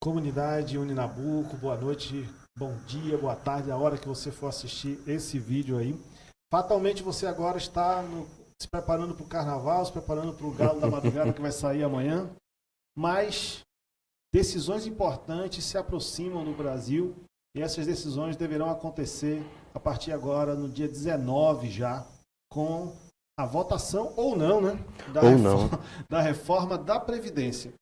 Comunidade Uninabuco, boa noite, bom dia, boa tarde, a hora que você for assistir esse vídeo aí. Fatalmente você agora está se preparando para o carnaval, se preparando para o Galo da Madrugada que vai sair amanhã, mas decisões importantes se aproximam no Brasil e essas decisões deverão acontecer a partir agora, no dia 19 já, com a votação ou não, né? Da reforma da Previdência.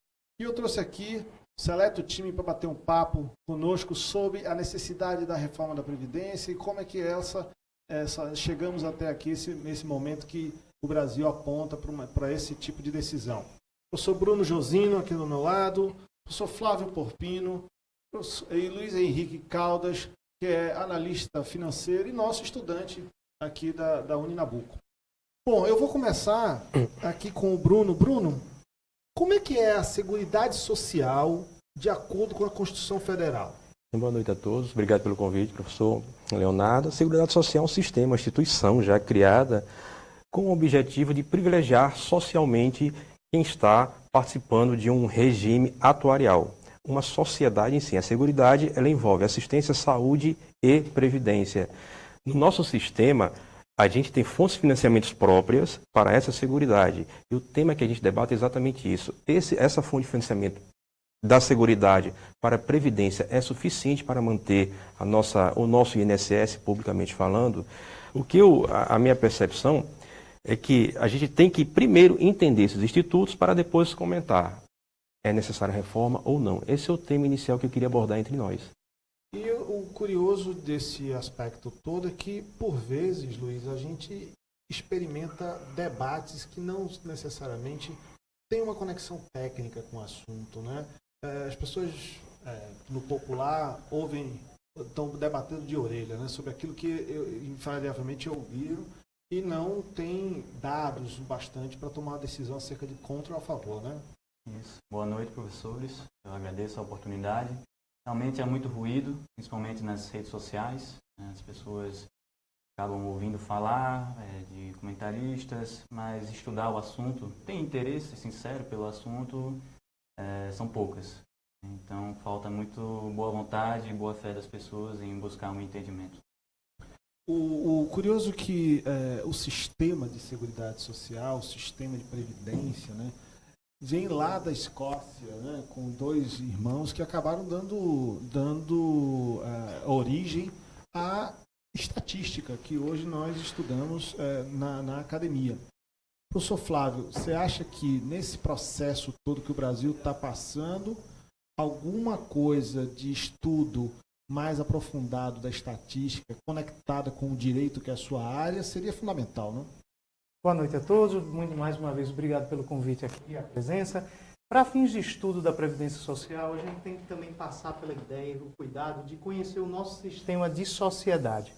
E eu trouxe aqui seleto time para bater um papo conosco sobre a necessidade da reforma da Previdência e como é que chegamos até aqui, nesse momento que o Brasil aponta para esse tipo de decisão. Eu sou Bruno Josino, aqui do meu lado, eu sou Flávio Porpino e Luiz Henrique Caldas, que é analista financeiro e nosso estudante aqui da Uninabuco. Bom, eu vou começar aqui com o Bruno. Bruno, como é que é a Seguridade Social de acordo com a Constituição Federal? Boa noite a todos, obrigado pelo convite, professor Leonardo. A Seguridade Social é um sistema, uma instituição já criada com o objetivo de privilegiar socialmente quem está participando de um regime atuarial. Uma sociedade em si. A Seguridade, ela envolve assistência, saúde e previdência. No nosso sistema, a gente tem fontes de financiamentos próprias para essa Seguridade. E o tema que a gente debate é exatamente isso. Essa fonte de financiamento da Seguridade para a Previdência é suficiente para manter o nosso INSS, publicamente falando? A minha percepção é que a gente tem que primeiro entender esses institutos para depois comentar. É necessária reforma ou não? Esse é o tema inicial que eu queria abordar entre nós. E o curioso desse aspecto todo é que, por vezes, Luiz, a gente experimenta debates que não necessariamente têm uma conexão técnica com o assunto, né? As pessoas, no popular, estão debatendo de orelha, né, sobre aquilo que invariavelmente ouviram e não tem dados o bastante para tomar uma decisão acerca de contra ou a favor, né? Isso. Boa noite, professores. Eu agradeço a oportunidade. Realmente há muito ruído, principalmente nas redes sociais. As pessoas acabam ouvindo falar de comentaristas, mas estudar o assunto, tem interesse sincero pelo assunto, são poucas. Então falta muito boa vontade e boa fé das pessoas em buscar um entendimento. O curioso é que o sistema de seguridade social, o sistema de previdência, né, vem lá da Escócia, né, com dois irmãos que acabaram dando origem à estatística que hoje nós estudamos na academia. Professor Flávio, você acha que nesse processo todo que o Brasil está passando, alguma coisa de estudo mais aprofundado da estatística, conectada com o direito, que é a sua área, seria fundamental, não? Boa noite a todos. Muito mais uma vez, obrigado pelo convite aqui e a presença. Para fins de estudo da Previdência Social, a gente tem que também passar pela ideia, o cuidado de conhecer o nosso sistema de sociedade.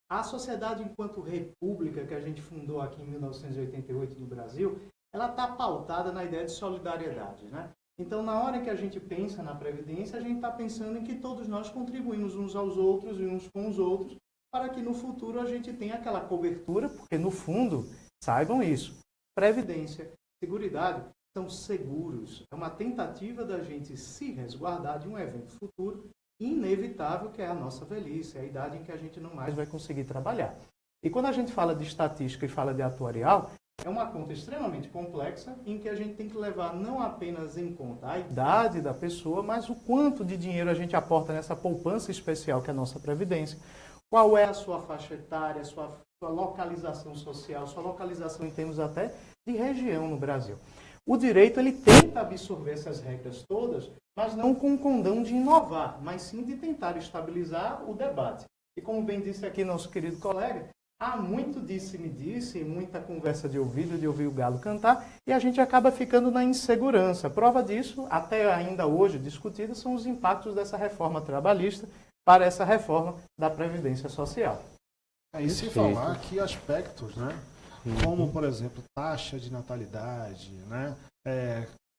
A sociedade enquanto república que a gente fundou aqui em 1988 no Brasil, ela está pautada na ideia de solidariedade, né? Então, na hora que a gente pensa na Previdência, a gente está pensando em que todos nós contribuímos uns aos outros e uns com os outros para que no futuro a gente tenha aquela cobertura, porque no fundo, saibam isso, Previdência, Seguridade são seguros. É uma tentativa da gente se resguardar de um evento futuro inevitável, que é a nossa velhice, é a idade em que a gente não mais vai conseguir trabalhar. E quando a gente fala de estatística e fala de atuarial, é uma conta extremamente complexa em que a gente tem que levar não apenas em conta a idade da pessoa, mas o quanto de dinheiro a gente aporta nessa poupança especial que é a nossa Previdência. Qual é a sua faixa etária, sua localização social, sua localização em termos até de região no Brasil. O direito ele tenta absorver essas regras todas, mas não com o condão de inovar, mas sim de tentar estabilizar o debate. E como bem disse aqui nosso querido colega, há muito disse-me-disse, muita conversa de ouvido, de ouvir o galo cantar, e a gente acaba ficando na insegurança. Prova disso, até ainda hoje discutida, são os impactos dessa reforma trabalhista para essa reforma da Previdência Social. E sem falar que aspectos, né? Como, por exemplo, taxa de natalidade, né?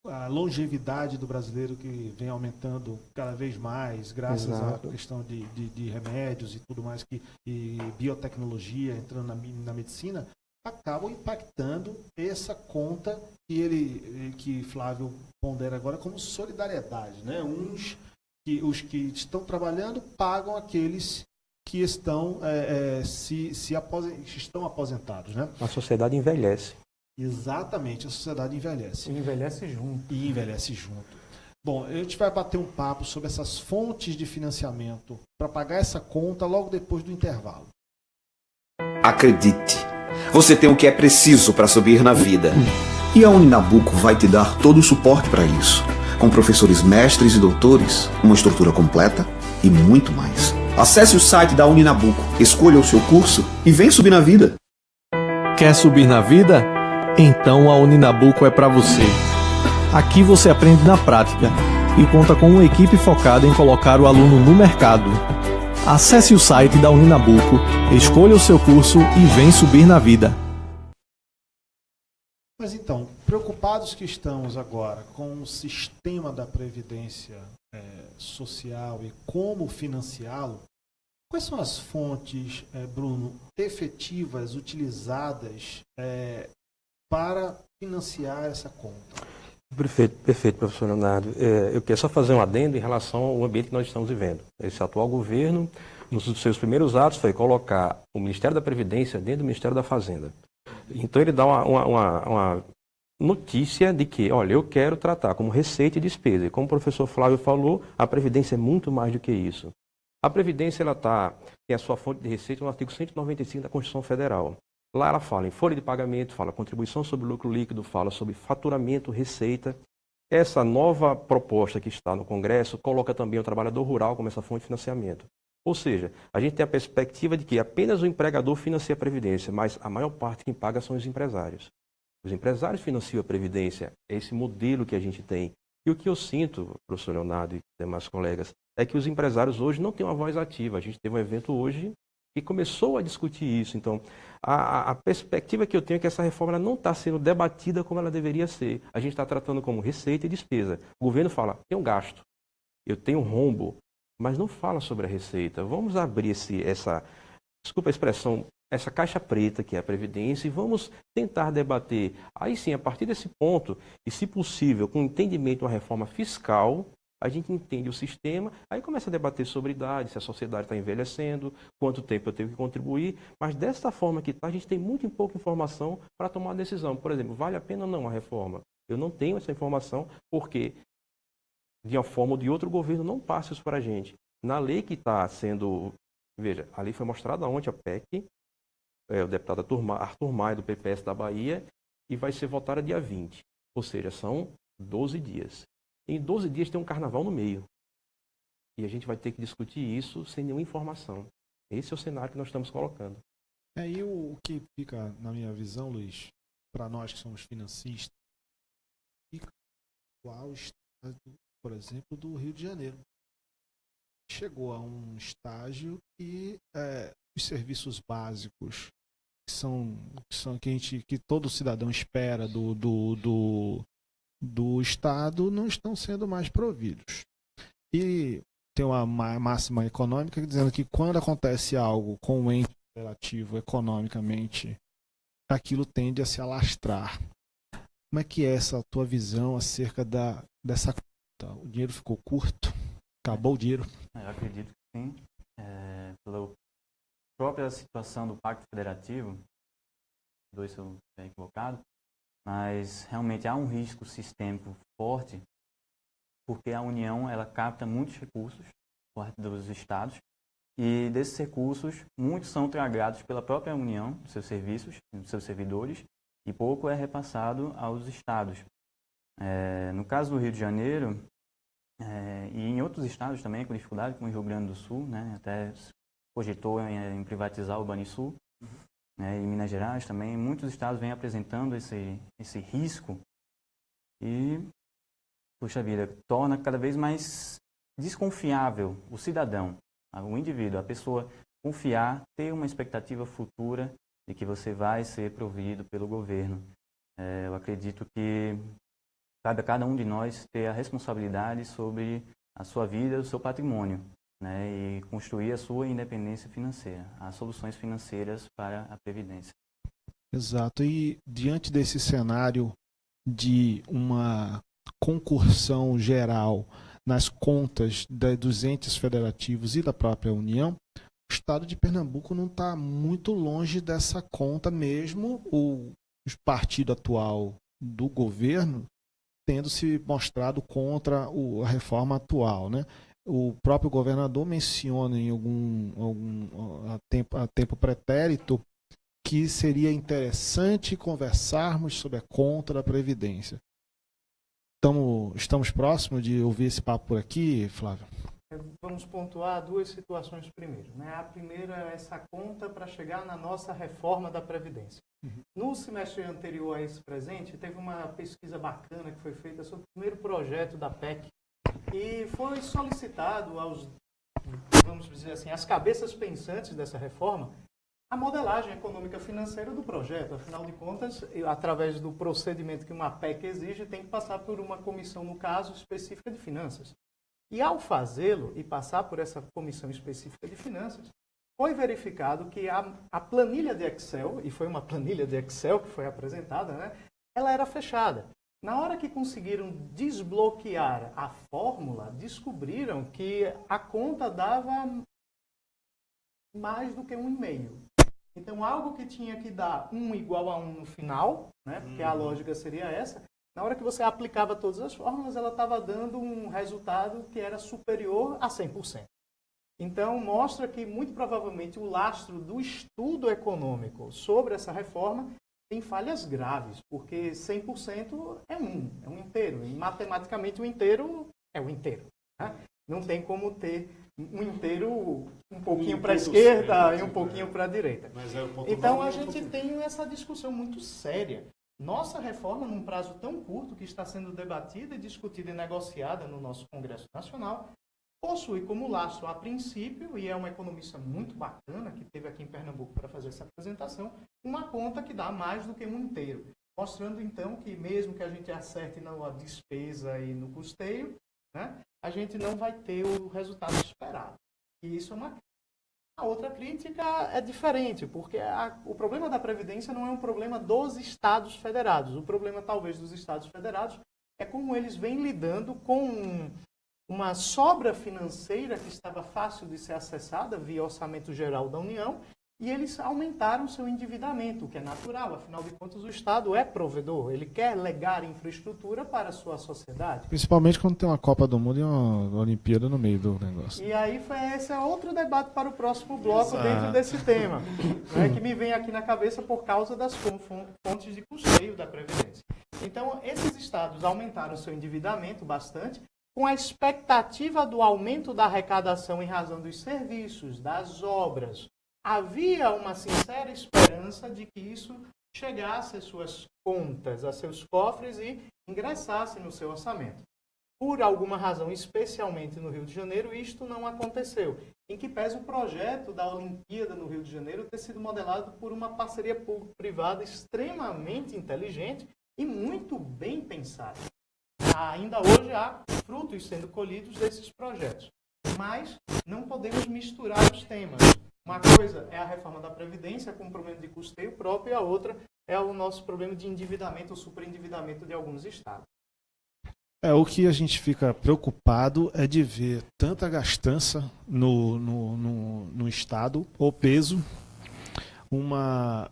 A longevidade do brasileiro que vem aumentando cada vez mais, graças à questão de remédios e tudo mais, e biotecnologia entrando na medicina, acabam impactando essa conta que Flávio pondera agora como solidariedade, né? Uns que os que estão trabalhando pagam aqueles que estão, estão aposentados, né? A sociedade envelhece. Exatamente, a sociedade envelhece. E envelhece junto. E envelhece junto. Bom, a gente vai bater um papo sobre essas fontes de financiamento para pagar essa conta logo depois do intervalo. Acredite, você tem o que é preciso para subir na vida. E a Uninabuco vai te dar todo o suporte para isso. Com professores mestres e doutores, uma estrutura completa e muito mais. Acesse o site da Uninabuco, escolha o seu curso e vem subir na vida. Quer subir na vida? Então a Uninabuco é para você. Aqui você aprende na prática e conta com uma equipe focada em colocar o aluno no mercado. Acesse o site da Uninabuco, escolha o seu curso e vem subir na vida. Mas então, preocupados que estamos agora com o sistema da Previdência Social e como financiá-lo, quais são as fontes, Bruno, efetivas, utilizadas para financiar essa conta? Perfeito, professor Leonardo. Eu quero só fazer um adendo em relação ao ambiente que nós estamos vivendo. Esse atual governo, nos seus primeiros atos, foi colocar o Ministério da Previdência dentro do Ministério da Fazenda. Então ele dá uma notícia de que, olha, eu quero tratar como receita e despesa. E como o professor Flávio falou, a Previdência é muito mais do que isso. A Previdência tem a sua fonte de receita no artigo 195 da Constituição Federal. Lá ela fala em folha de pagamento, fala contribuição sobre lucro líquido, fala sobre faturamento, receita. Essa nova proposta que está no Congresso coloca também o trabalhador rural como essa fonte de financiamento. Ou seja, a gente tem a perspectiva de que apenas o empregador financia a Previdência, mas a maior parte quem paga são os empresários. Os empresários financiam a Previdência, é esse modelo que a gente tem. E o que eu sinto, professor Leonardo e demais colegas, é que os empresários hoje não têm uma voz ativa. A gente teve um evento hoje que começou a discutir isso. Então, a perspectiva que eu tenho é que essa reforma não está sendo debatida como ela deveria ser. A gente está tratando como receita e despesa. O governo fala, tem um gasto, eu tenho um rombo, mas não fala sobre a receita. Vamos abrir desculpa a expressão, essa caixa preta que é a Previdência e vamos tentar debater. Aí sim, a partir desse ponto, e se possível, com entendimento uma reforma fiscal, a gente entende o sistema, aí começa a debater sobre idade, se a sociedade está envelhecendo, quanto tempo eu tenho que contribuir, mas dessa forma que está, a gente tem muito pouca informação para tomar uma decisão. Por exemplo, vale a pena ou não a reforma? Eu não tenho essa informação porque, de uma forma ou de outra, o governo não passa isso para a gente. Na lei que está sendo... Veja, a lei foi mostrada ontem, a PEC, o deputado Arthur Maia, do PPS da Bahia, e vai ser votada dia 20. Ou seja, são 12 dias. Em 12 dias tem um carnaval no meio. E a gente vai ter que discutir isso sem nenhuma informação. Esse é o cenário que nós estamos colocando. E o que fica, na minha visão, Luiz, para nós que somos financistas, fica igual o estado, por exemplo, do Rio de Janeiro. Chegou a um estágio que os serviços básicos que todo cidadão espera do Estado não estão sendo mais providos. E tem uma máxima econômica dizendo que quando acontece algo com um ente relativo economicamente, aquilo tende a se alastrar. Como é que é essa tua visão acerca dessa conta? O dinheiro ficou curto? Acabou o dinheiro? Eu acredito que sim. Pela própria situação do Pacto Federativo, se eu estiver equivocado, mas realmente há um risco sistêmico forte, porque a União ela capta muitos recursos por parte dos estados, e desses recursos, muitos são tragados pela própria União, dos seus serviços, dos seus servidores, e pouco é repassado aos estados. No caso do Rio de Janeiro, e em outros estados também, com dificuldade, como o Rio Grande do Sul, né, até cogitou em privatizar o Banrisul, né, em Minas Gerais também, muitos estados vêm apresentando esse risco e, puxa vida, torna cada vez mais desconfiável o cidadão, o indivíduo, a pessoa confiar, ter uma expectativa futura de que você vai ser provido pelo governo. Eu acredito que cabe a cada um de nós ter a responsabilidade sobre a sua vida, o seu patrimônio, né, e construir a sua independência financeira, as soluções financeiras para a Previdência. Exato. E diante desse cenário de uma concursão geral nas contas dos entes federativos e da própria União, o Estado de Pernambuco não está muito longe dessa conta, mesmo o partido atual do governo tendo se mostrado contra a reforma atual, né? O próprio governador menciona em a tempo pretérito que seria interessante conversarmos sobre a conta da Previdência. Estamos próximos de ouvir esse papo por aqui, Flávio? Vamos pontuar duas situações primeiro, né? A primeira é essa conta para chegar na nossa reforma da Previdência. No semestre anterior a esse presente, teve uma pesquisa bacana que foi feita sobre o primeiro projeto da PEC e foi solicitado aos, vamos dizer assim, às cabeças pensantes dessa reforma, a modelagem econômica financeira do projeto. Afinal de contas, através do procedimento que uma PEC exige, tem que passar por uma comissão, no caso, específica de finanças. E ao fazê-lo e passar por essa comissão específica de finanças, foi verificado que a planilha de Excel, e foi uma planilha de Excel que foi apresentada, né, ela era fechada. Na hora que conseguiram desbloquear a fórmula, descobriram que a conta dava mais do que 1,5. Então, algo que tinha que dar 1 igual a 1 no final, né, porque a lógica seria essa, na hora que você aplicava todas as fórmulas, ela estava dando um resultado que era superior a 100%. Então, mostra que, muito provavelmente, o lastro do estudo econômico sobre essa reforma tem falhas graves, porque 100% é um inteiro. E, matematicamente, o inteiro é o inteiro. Né? Não tem como ter um inteiro um pouquinho para a esquerda e um pouquinho para a direita. Então, a gente tem essa discussão muito séria. Nossa reforma, num prazo tão curto, que está sendo debatida, discutida e negociada no nosso Congresso Nacional, possui como lastro, a princípio, e é uma economista muito bacana, que esteve aqui em Pernambuco para fazer essa apresentação, uma conta que dá mais do que um inteiro. Mostrando, então, que mesmo que a gente acerte na despesa e no custeio, né, a gente não vai ter o resultado esperado. E isso é uma crítica. A outra crítica é diferente, porque o problema da Previdência não é um problema dos Estados Federados. O problema, talvez, dos Estados Federados é como eles vêm lidando com uma sobra financeira que estava fácil de ser acessada via Orçamento Geral da União, e eles aumentaram seu endividamento, o que é natural. Afinal de contas, o Estado é provedor, ele quer legar infraestrutura para a sua sociedade. Principalmente quando tem uma Copa do Mundo e uma Olimpíada no meio do negócio. E aí esse é outro debate para o próximo bloco. Exato. Dentro desse tema, né, que me vem aqui na cabeça por causa das fontes de custeio da Previdência. Então, esses estados aumentaram seu endividamento bastante, com a expectativa do aumento da arrecadação em razão dos serviços, das obras. Havia uma sincera esperança de que isso chegasse às suas contas, a seus cofres e ingressasse no seu orçamento. Por alguma razão, especialmente no Rio de Janeiro, isto não aconteceu. Em que pese o projeto da Olimpíada no Rio de Janeiro ter sido modelado por uma parceria público-privada extremamente inteligente e muito bem pensada. Ainda hoje há frutos sendo colhidos desses projetos, mas não podemos misturar os temas. Uma coisa é a reforma da Previdência com um problema de custeio próprio e a outra é o nosso problema de endividamento ou superendividamento de alguns estados. O que a gente fica preocupado é de ver tanta gastança no Estado, o peso, um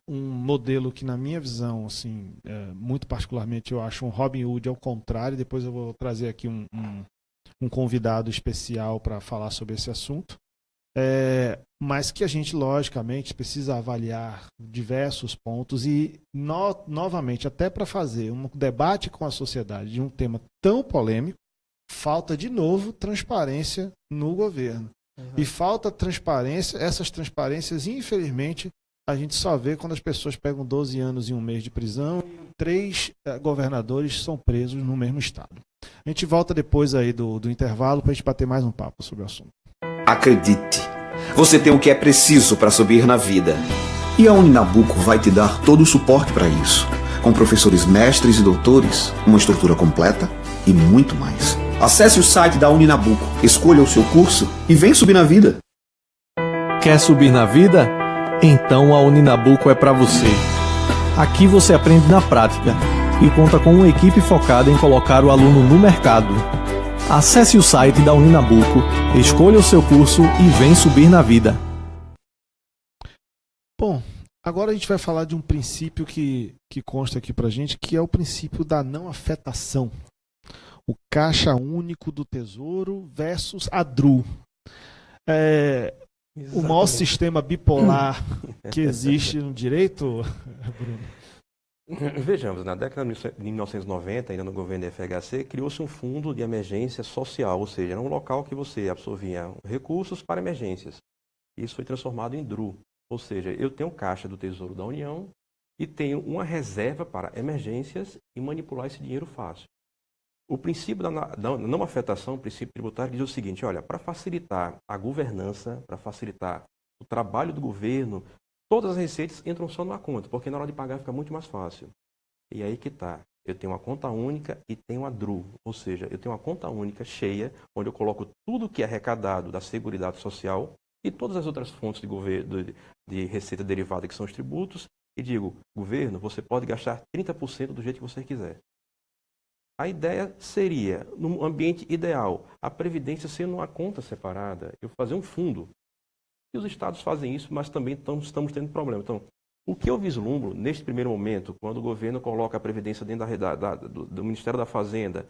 modelo que, na minha visão, assim, muito particularmente, eu acho um Robin Hood ao contrário. Depois eu vou trazer aqui um convidado especial para falar sobre esse assunto. Mas que a gente, logicamente, precisa avaliar diversos pontos e, novamente, até para fazer um debate com a sociedade de um tema tão polêmico, falta, de novo, transparência no governo. Uhum. E falta transparência, essas transparências, infelizmente, a gente só vê quando as pessoas pegam 12 anos e 1 mês de prisão e 3 governadores são presos no mesmo estado. A gente volta depois aí do intervalo para a gente bater mais um papo sobre o assunto. Acredite, você tem o que é preciso para subir na vida. E a Uninabuco vai te dar todo o suporte para isso. Com professores mestres e doutores, uma estrutura completa e muito mais. Acesse o site da Uninabuco, escolha o seu curso e vem subir na vida. Quer subir na vida? Então a Uninabuco é para você. Aqui você aprende na prática e conta com uma equipe focada em colocar o aluno no mercado. Acesse o site da Uninabuco, escolha o seu curso e vem subir na vida. Bom, agora a gente vai falar de um princípio que consta aqui pra gente, que é o princípio da não afetação. O Caixa Único do Tesouro versus a DRU. O maior sistema bipolar que existe no direito, Bruno? Vejamos, na década de 1990, ainda no governo da FHC, criou-se um fundo de emergência social, ou seja, era um local que você absorvia recursos para emergências. Isso foi transformado em DRU, ou seja, eu tenho caixa do Tesouro da União e tenho uma reserva para emergências e manipular esse dinheiro fácil. O princípio da não afetação, o princípio tributário, diz o seguinte, olha, para facilitar a governança, para facilitar o trabalho do governo, todas as receitas entram só numa conta, porque na hora de pagar fica muito mais fácil. E aí que está. Eu tenho uma conta única e tenho uma DRU, ou seja, eu tenho uma conta única cheia, onde eu coloco tudo que é arrecadado da Seguridade Social e todas as outras fontes de governo, de receita derivada, que são os tributos, e digo, governo, você pode gastar 30% do jeito que você quiser. A ideia seria, no ambiente ideal, a Previdência sendo uma conta separada, eu fazer um fundo. E os estados fazem isso, mas também estamos tendo problema. Então, o que eu vislumbro, neste primeiro momento, quando o governo coloca a Previdência dentro do Ministério da Fazenda,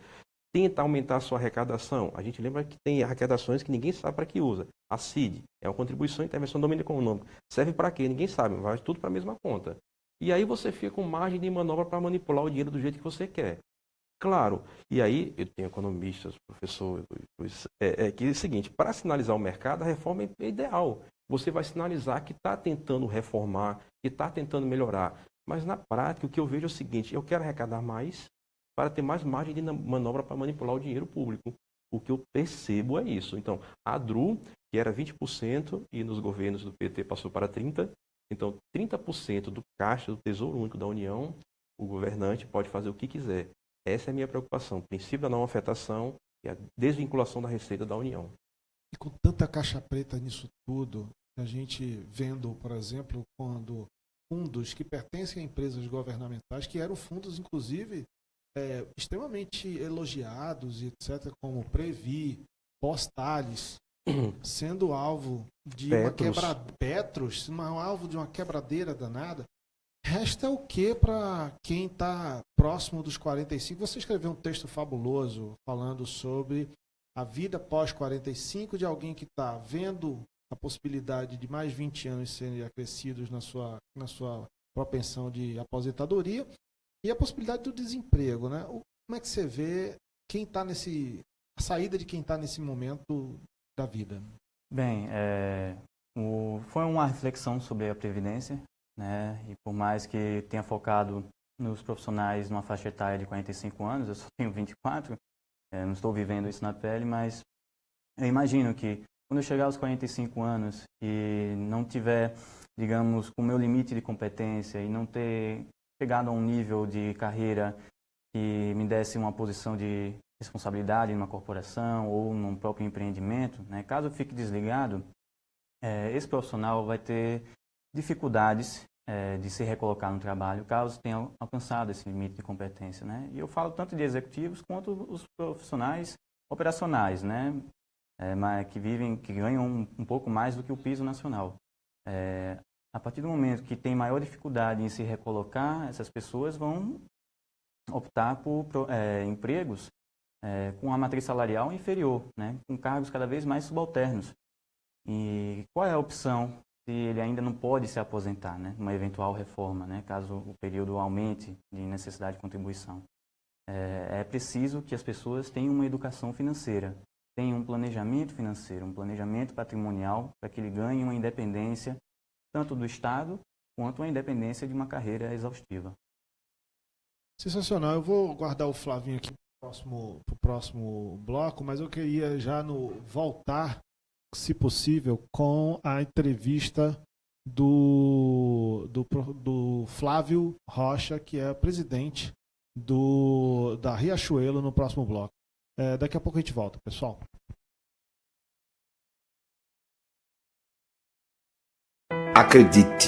tenta aumentar a sua arrecadação. A gente lembra que tem arrecadações que ninguém sabe para que usa. A CID é uma contribuição de intervenção do domínio econômico. Serve para quê? Ninguém sabe, vai tudo para a mesma conta. E aí você fica com margem de manobra para manipular o dinheiro do jeito que você quer. Claro, e aí eu tenho economistas, professores, que é o seguinte, para sinalizar o mercado, a reforma é ideal. Você vai sinalizar que está tentando reformar, que está tentando melhorar. Mas na prática, o que eu vejo é o seguinte, eu quero arrecadar mais para ter mais margem de manobra para manipular o dinheiro público. O que eu percebo é isso. Então, a DRU, que era 20% e nos governos do PT passou para 30%, então 30% do caixa do Tesouro Único da União, o governante pode fazer o que quiser. Essa é a minha preocupação, o princípio da não afetação e a desvinculação da receita da União. E com tanta caixa preta nisso tudo, a gente vendo, por exemplo, quando fundos que pertencem a empresas governamentais, que eram fundos, inclusive, extremamente elogiados, etc., como Previ, Postales, sendo alvo de Petros, alvo de uma quebradeira danada. Resta o que para quem está próximo dos 45? Você escreveu um texto fabuloso falando sobre a vida pós-45 de alguém que está vendo a possibilidade de mais 20 anos serem acrescidos na sua propensão de aposentadoria e a possibilidade do desemprego, né? Como é que você vê a saída de quem está nesse momento da vida? Bem, foi uma reflexão sobre a Previdência, né? E por mais que tenha focado nos profissionais numa faixa etária de 45 anos, eu só tenho 24, não estou vivendo isso na pele, mas eu imagino que quando eu chegar aos 45 anos e não tiver, digamos, com o meu limite de competência e não ter chegado a um nível de carreira que me desse uma posição de responsabilidade numa corporação ou num próprio empreendimento, né? Caso eu fique desligado, esse profissional vai ter dificuldades de se recolocar no trabalho, caso tenha alcançado esse limite de competência, né? E eu falo tanto de executivos quanto os profissionais operacionais, né? Mas que ganham um pouco mais do que o piso nacional. A partir do momento que tem maior dificuldade em se recolocar, essas pessoas vão optar por empregos com a matriz salarial inferior, né? Com cargos cada vez mais subalternos. E qual é a opção se ele ainda não pode se aposentar, né? Uma eventual reforma, né? Caso o período aumente de necessidade de contribuição. É preciso que as pessoas tenham uma educação financeira, tenham um planejamento financeiro, um planejamento patrimonial, para que ele ganhe uma independência tanto do Estado quanto uma independência de uma carreira exaustiva. Sensacional. Eu vou guardar o Flavinho aqui para o próximo bloco, mas eu queria já voltar, se possível, com a entrevista do Flávio Rocha, que é presidente da Riachuelo, no próximo bloco. Daqui a pouco a gente volta, pessoal. Acredite,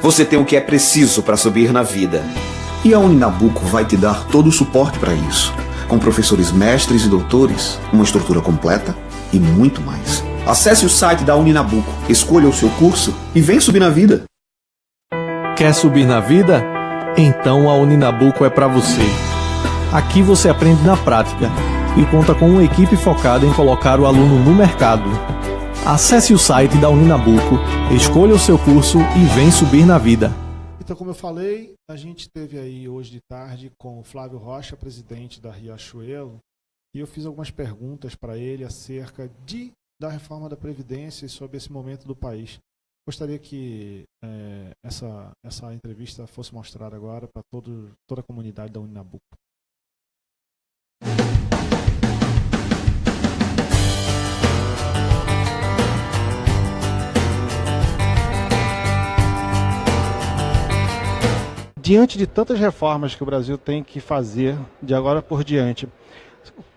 você tem o que é preciso para subir na vida. E a Uninabuco vai te dar todo o suporte para isso, com professores mestres e doutores, uma estrutura completa e muito mais. Acesse o site da Uninabuco, escolha o seu curso e vem subir na vida. Quer subir na vida? Então a Uninabuco é para você. Aqui você aprende na prática e conta com uma equipe focada em colocar o aluno no mercado. Acesse o site da Uninabuco, escolha o seu curso e vem subir na vida. Então, como eu falei, a gente teve aí hoje de tarde com o Flávio Rocha, presidente da Riachuelo, e eu fiz algumas perguntas para ele acerca da reforma da Previdência e sobre esse momento do país. Gostaria que essa entrevista fosse mostrada agora para toda a comunidade da Uninabuco. Diante de tantas reformas que o Brasil tem que fazer de agora por diante,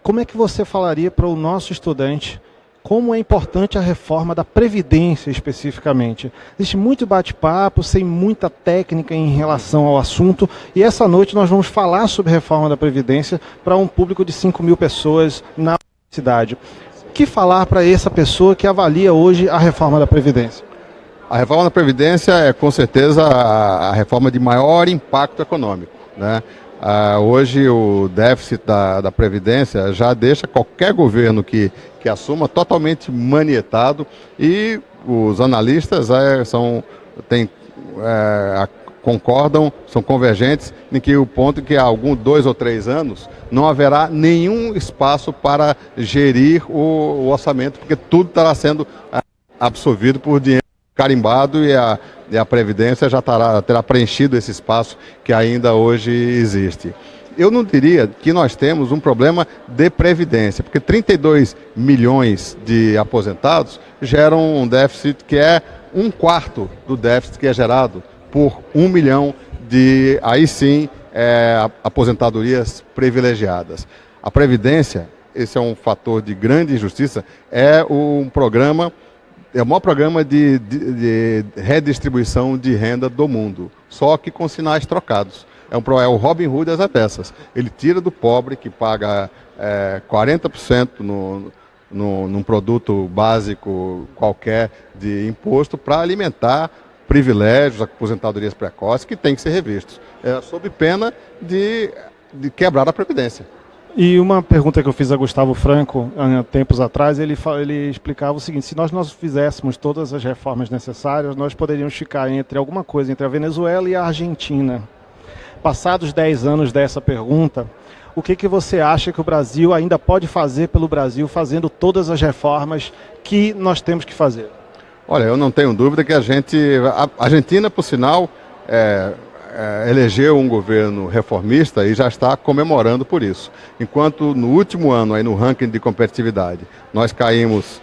como é que você falaria para o nosso estudante como é importante a reforma da Previdência especificamente? Existe muito bate-papo, sem muita técnica em relação ao assunto, e essa noite nós vamos falar sobre a reforma da Previdência para um público de 5.000 pessoas na cidade. O que falar para essa pessoa que avalia hoje a reforma da Previdência? A reforma da Previdência é, com certeza, a reforma de maior impacto econômico, né? Hoje, o déficit da Previdência já deixa qualquer governo que assuma totalmente manietado, e os analistas concordam, são convergentes, em que o ponto que há 2 ou 3 anos não haverá nenhum espaço para gerir o orçamento, porque tudo estará sendo absorvido por dinheiro carimbado, e a Previdência já terá preenchido esse espaço que ainda hoje existe. Eu não diria que nós temos um problema de Previdência, porque 32 milhões de aposentados geram um déficit que é 1/4 do déficit que é gerado por 1 milhão de, aí sim, aposentadorias privilegiadas. A Previdência, esse é um fator de grande injustiça, é o maior programa de redistribuição de renda do mundo, só que com sinais trocados. É o Robin Hood das avessas. Ele tira do pobre, que paga 40% num produto básico qualquer de imposto, para alimentar privilégios, aposentadorias precoces, que têm que ser revistos, sob pena de quebrar a Previdência. E uma pergunta que eu fiz a Gustavo Franco há tempos atrás, ele explicava o seguinte: se nós fizéssemos todas as reformas necessárias, nós poderíamos ficar entre a Venezuela e a Argentina. Passados 10 anos dessa pergunta, o que você acha que o Brasil ainda pode fazer pelo Brasil, fazendo todas as reformas que nós temos que fazer? Olha, eu não tenho dúvida que a Argentina, por sinal, elegeu um governo reformista e já está comemorando por isso. Enquanto no último ano, aí no ranking de competitividade, nós caímos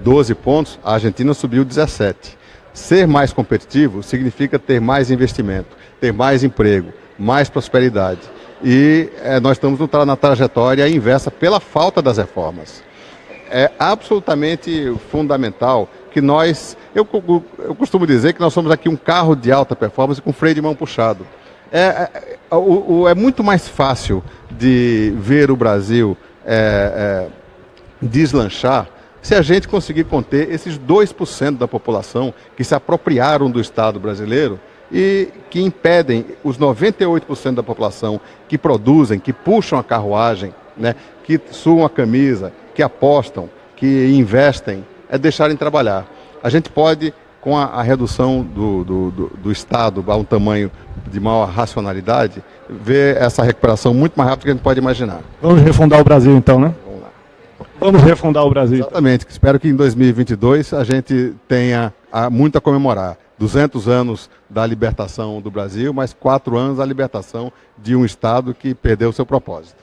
12 pontos, a Argentina subiu 17. Ser mais competitivo significa ter mais investimento, ter mais emprego, mais prosperidade. E nós estamos na trajetória inversa pela falta das reformas. É absolutamente fundamental que eu costumo dizer que nós somos aqui um carro de alta performance com freio de mão puxado. É muito mais fácil de ver o Brasil deslanchar se a gente conseguir conter esses 2% da população que se apropriaram do Estado brasileiro e que impedem os 98% da população que produzem, que puxam a carruagem, né, que suam a camisa, que apostam, que investem, deixarem trabalhar. A gente pode, com a redução do Estado a um tamanho de maior racionalidade, ver essa recuperação muito mais rápido do que a gente pode imaginar. Vamos refundar o Brasil então, né? Vamos lá. Vamos refundar o Brasil. Exatamente. Espero que em 2022 a gente tenha muito a comemorar. 200 anos da libertação do Brasil, mais 4 anos da libertação de um Estado que perdeu o seu propósito.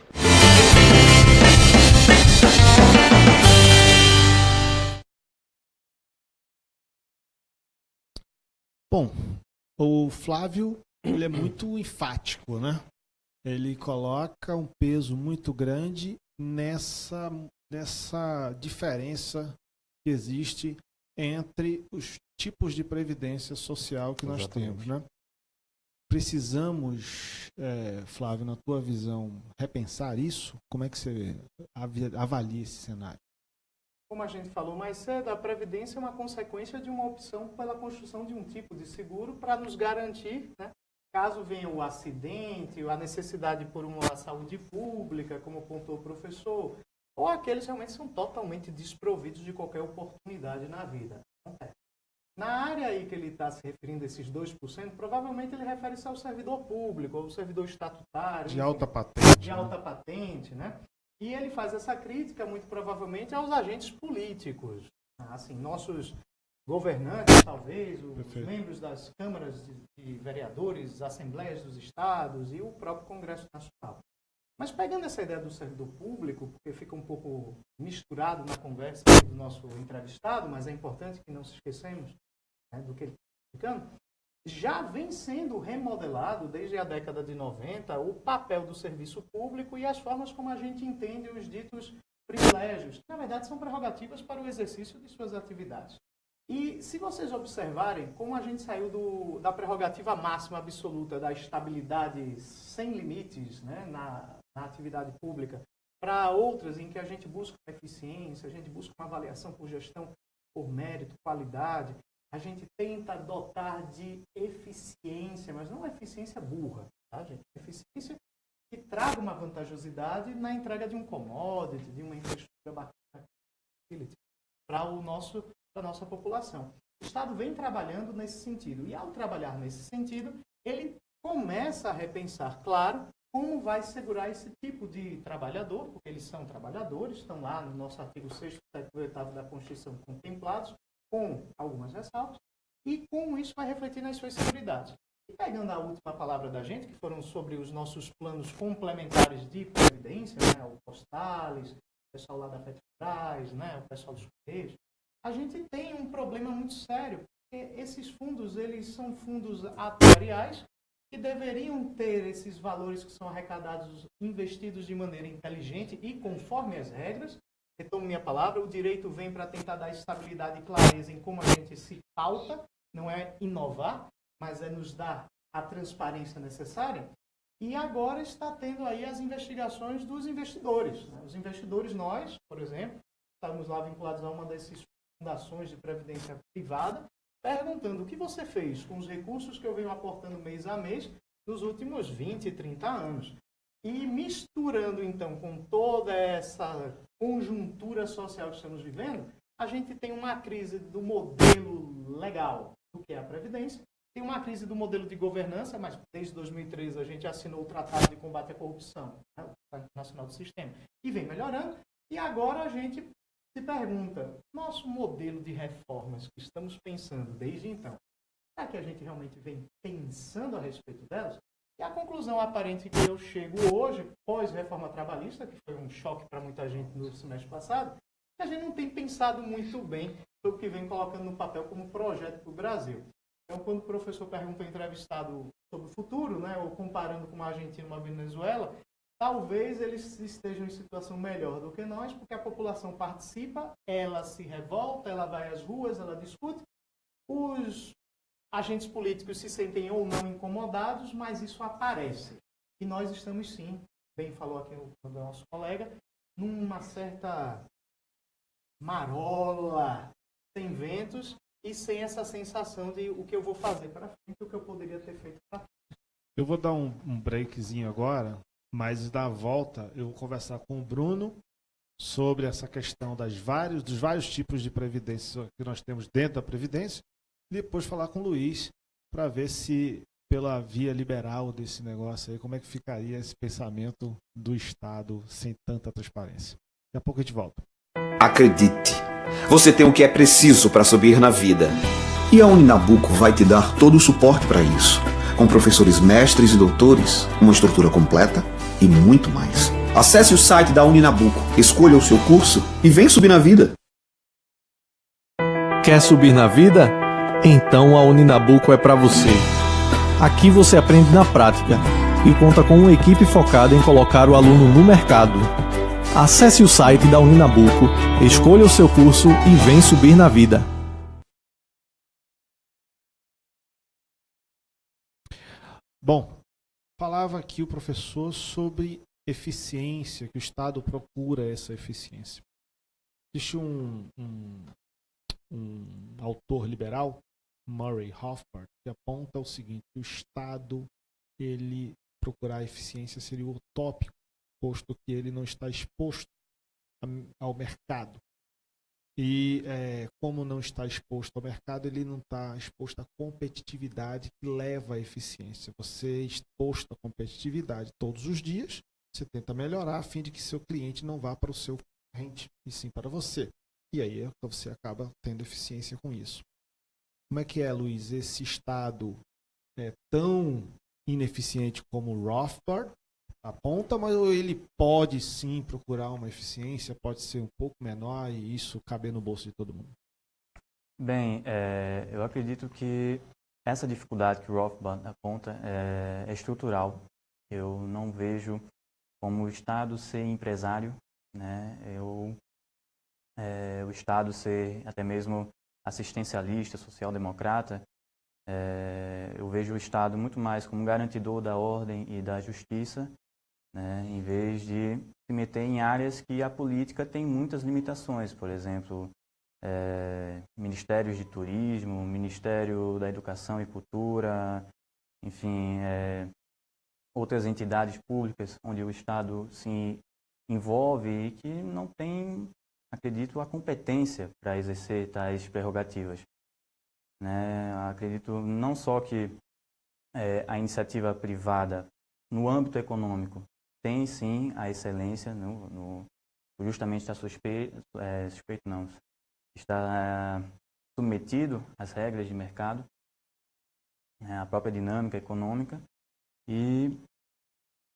Bom, o Flávio, ele é muito enfático, né? Ele coloca um peso muito grande nessa diferença que existe entre os tipos de previdência social que nós temos, né? precisamos, Flávio, na tua visão, repensar isso? Como é que você avalia esse cenário? Como a gente falou mais cedo, a Previdência é uma consequência de uma opção pela construção de um tipo de seguro para nos garantir, né, caso venha o acidente, a necessidade por uma saúde pública, como apontou o professor, ou aqueles realmente são totalmente desprovidos de qualquer oportunidade na vida. Na área aí que ele está se referindo, esses 2%, provavelmente ele refere-se ao servidor público, ao servidor estatutário. De alta patente. De alta patente, né? E ele faz essa crítica, muito provavelmente, aos agentes políticos. Assim, nossos governantes, talvez, os membros das câmaras de vereadores, assembleias dos estados e o próprio Congresso Nacional. Mas pegando essa ideia do servidor público, porque fica um pouco misturado na conversa do nosso entrevistado, mas é importante que não se esquecemos, né, do que ele está explicando, já vem sendo remodelado desde a década de 90 o papel do serviço público e as formas como a gente entende os ditos privilégios, que na verdade são prerrogativas para o exercício de suas atividades. E se vocês observarem como a gente saiu da prerrogativa máxima absoluta da estabilidade sem limites, né, na atividade pública, para outras em que a gente busca eficiência, a gente busca uma avaliação por gestão, por mérito, qualidade, a gente tenta dotar de eficiência, mas não eficiência burra, tá, gente? Eficiência que traga uma vantajosidade na entrega de um commodity, de uma infraestrutura bacana para a nossa população. O Estado vem trabalhando nesse sentido, e ao trabalhar nesse sentido, ele começa a repensar, claro, como vai segurar esse tipo de trabalhador, porque eles são trabalhadores, estão lá no nosso artigo 6º, 7º e 8º da Constituição contemplados, com algumas ressalvas, e como isso vai refletir nas suas seguridades. E pegando a última palavra da gente, que foram sobre os nossos planos complementares de previdência, né, o Postales, o pessoal lá da Petrobras, né, o pessoal dos Correios, a gente tem um problema muito sério, porque esses fundos, eles são fundos atuariais, que deveriam ter esses valores que são arrecadados, investidos de maneira inteligente e conforme as regras. Retomo minha palavra, o direito vem para tentar dar estabilidade e clareza em como a gente se pauta, não é inovar, mas é nos dar a transparência necessária. E agora está tendo aí as investigações dos investidores, né? Os investidores, nós, por exemplo, estamos lá vinculados a uma dessas fundações de previdência privada, perguntando o que você fez com os recursos que eu venho aportando mês a mês nos últimos 20, 30 anos. E misturando, então, com toda essa conjuntura social que estamos vivendo, a gente tem uma crise do modelo legal do que é a Previdência, tem uma crise do modelo de governança, mas desde 2013 a gente assinou o Tratado de Combate à Corrupção, né, o Tratado Nacional do Sistema, e vem melhorando, e agora a gente se pergunta, nosso modelo de reformas que estamos pensando desde então, será que a gente realmente vem pensando a respeito delas? E a conclusão aparente que eu chego hoje, pós-reforma trabalhista, que foi um choque para muita gente no semestre passado, que a gente não tem pensado muito bem sobre o que vem colocando no papel como projeto para o Brasil. Então, quando o professor pergunta ao entrevistado sobre o futuro, né, ou comparando com uma Argentina e uma Venezuela, talvez eles estejam em situação melhor do que nós, porque a população participa, ela se revolta, ela vai às ruas, ela discute. Os agentes políticos se sentem ou não incomodados, mas isso aparece. E nós estamos, sim, bem falou aqui o nosso colega, numa certa marola, sem ventos e sem essa sensação de o que eu vou fazer para frente, o que eu poderia ter feito para frente. Eu vou dar um breakzinho agora, mas da volta eu vou conversar com o Bruno sobre essa questão dos vários tipos de previdência que nós temos dentro da Previdência, e depois falar com o Luiz para ver se, pela via liberal desse negócio aí, como é que ficaria esse pensamento do Estado sem tanta transparência. Daqui a pouco a gente volta. Acredite, você tem o que é preciso para subir na vida. E a Uninabuco vai te dar todo o suporte para isso, com professores mestres e doutores, uma estrutura completa e muito mais. Acesse o site da Uninabuco, escolha o seu curso e vem subir na vida. Quer subir na vida? Então a Uninabuco é para você. Aqui você aprende na prática e conta com uma equipe focada em colocar o aluno no mercado. Acesse o site da Uninabuco, escolha o seu curso e vem subir na vida. Bom, falava aqui o professor sobre eficiência, que o Estado procura essa eficiência. Existe um autor liberal, Murray Rothbard, que aponta o seguinte: o Estado, ele procurar eficiência seria utópico, posto que ele não está exposto ao mercado. E como não está exposto ao mercado, ele não está exposto à competitividade que leva à eficiência. Você exposto à competitividade todos os dias, você tenta melhorar a fim de que seu cliente não vá para o seu concorrente, e sim para você. E aí você acaba tendo eficiência com isso. Como é que é, Luiz? Esse Estado é tão ineficiente como o Rothbard aponta, mas ele pode sim procurar uma eficiência, pode ser um pouco menor e isso caber no bolso de todo mundo? Bem, eu acredito que essa dificuldade que o Rothbard aponta é estrutural. Eu não vejo como o Estado ser empresário, né? O Estado ser até mesmo assistencialista, social-democrata. Eu vejo o Estado muito mais como garantidor da ordem e da justiça, né, em vez de se meter em áreas que a política tem muitas limitações. Por exemplo, ministérios de turismo, Ministério da Educação e Cultura, enfim, outras entidades públicas onde o Estado se envolve e que não tem, acredito, a competência para exercer tais prerrogativas. Né? Acredito não só que a iniciativa privada no âmbito econômico tem sim a excelência, justamente está está submetido às regras de mercado, à própria dinâmica econômica. E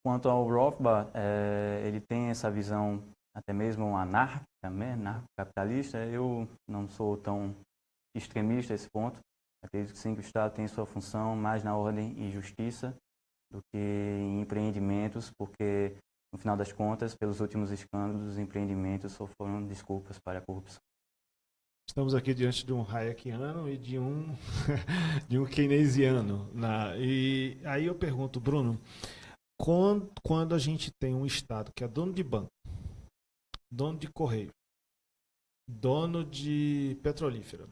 quanto ao Rothbard, ele tem essa visão até mesmo anárquica, anarcocapitalista. Eu não sou tão extremista a esse ponto. Acredito que sim, que o Estado tem sua função mais na ordem e justiça do que em empreendimentos, porque, no final das contas, pelos últimos escândalos, os empreendimentos só foram desculpas para a corrupção. Estamos aqui diante de um hayekiano e de um, de um keynesiano. E aí eu pergunto, Bruno, quando a gente tem um Estado que é dono de banco, dono de correio, dono de petrolífera,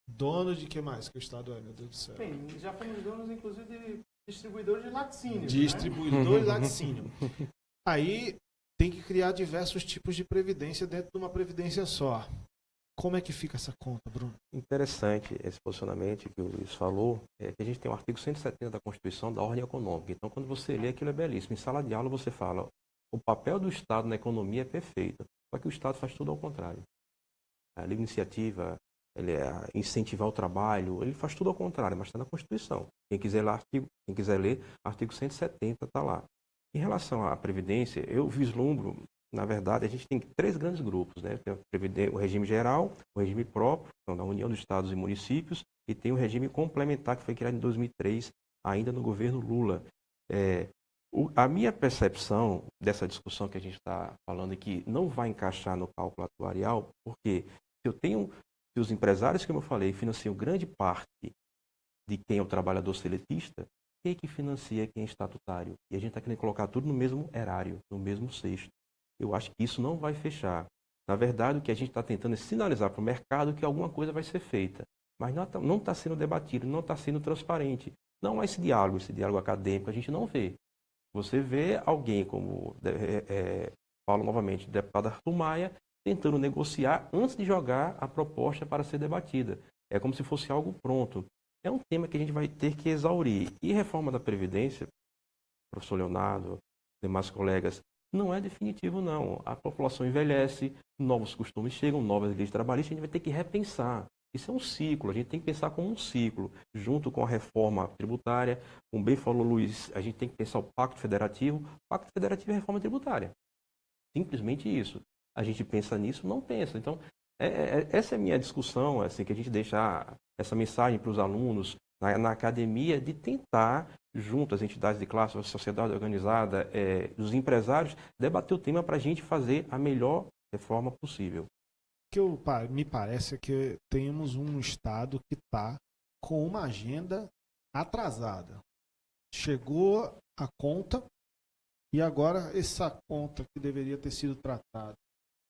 dono de que mais que o Estado é, meu Deus do céu? Bem, já fomos donos, inclusive, de distribuidores de laticínio. Distribuidor de laticínio. Aí tem que criar diversos tipos de previdência dentro de uma previdência só. Como é que fica essa conta, Bruno? Interessante esse posicionamento que o Luiz falou, que a gente tem o artigo 170 da Constituição da Ordem Econômica. Então, quando você lê, aquilo é belíssimo. Em sala de aula você fala, o papel do Estado na economia é perfeito, só que o Estado faz tudo ao contrário. A livre iniciativa, ele incentivar o trabalho, ele faz tudo ao contrário, mas está na Constituição. Quem quiser ler, artigo 170 está lá. Em relação à Previdência, eu vislumbro, na verdade, a gente tem 3 grandes grupos, né? Tem o regime geral, o regime próprio, então, da União dos Estados e Municípios, e tem o regime complementar, que foi criado em 2003, ainda no governo Lula. A minha percepção dessa discussão que a gente está falando aqui não vai encaixar no cálculo atuarial, porque se os empresários, como eu falei, financiam grande parte de quem é o trabalhador seletista, quem é que financia quem é estatutário? E a gente está querendo colocar tudo no mesmo erário, no mesmo cesto. Eu acho que isso não vai fechar. Na verdade, o que a gente está tentando é sinalizar para o mercado que alguma coisa vai ser feita. Mas não está sendo debatido, não está sendo transparente. Não há esse diálogo acadêmico, a gente não vê. Você vê alguém como, falo novamente, o deputado Arthur Maia, tentando negociar antes de jogar a proposta para ser debatida. É como se fosse algo pronto. É um tema que a gente vai ter que exaurir. E reforma da Previdência, professor Leonardo, demais colegas, não é definitivo, não. A população envelhece, novos costumes chegam, novas leis trabalhistas, a gente vai ter que repensar. Isso é um ciclo, a gente tem que pensar como um ciclo, junto com a reforma tributária. Como bem falou Luiz, a gente tem que pensar o Pacto Federativo. Pacto Federativo é reforma tributária. Simplesmente isso. A gente pensa nisso, não pensa. Então, essa é a minha discussão, assim, que a gente deixa essa mensagem para os alunos na academia, de tentar, junto às entidades de classe, a sociedade organizada, os empresários, debater o tema para a gente fazer a melhor reforma possível. O que me parece é que temos um Estado que está com uma agenda atrasada. chegou a conta e agora essa conta que deveria ter sido tratada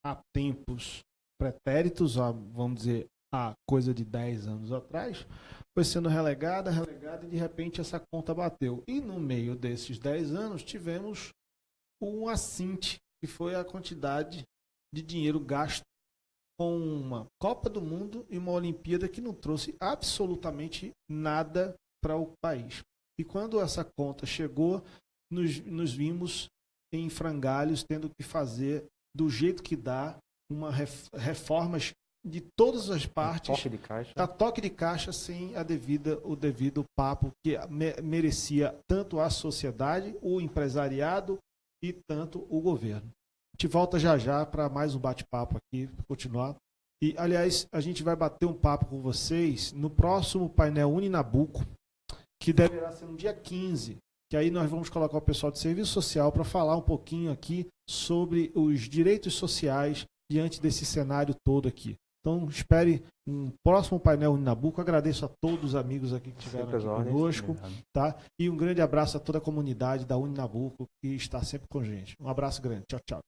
há tempos pretéritos, vamos dizer, há coisa de 10 anos atrás, foi sendo relegada e de repente essa conta bateu. E no meio desses 10 anos tivemos um assinte, que foi a quantidade de dinheiro gasto com uma Copa do Mundo e uma Olimpíada que não trouxe absolutamente nada para o país. E quando essa conta chegou, nos vimos em frangalhos, tendo que fazer do jeito que dá, reformas de todas as partes, toque de caixa sem o devido papo que merecia tanto a sociedade, o empresariado e tanto o governo. A gente volta já para mais um bate-papo aqui, para continuar. E, aliás, a gente vai bater um papo com vocês no próximo painel Uninabuco, que deverá ser no dia 15, que aí nós vamos colocar o pessoal de serviço social para falar um pouquinho aqui sobre os direitos sociais diante desse cenário todo aqui. Então, espere um próximo painel Uninabuco. Agradeço a todos os amigos aqui que estiveram aqui conosco. Tá? E um grande abraço a toda a comunidade da Uninabuco que está sempre com a gente. Um abraço grande. Tchau, tchau.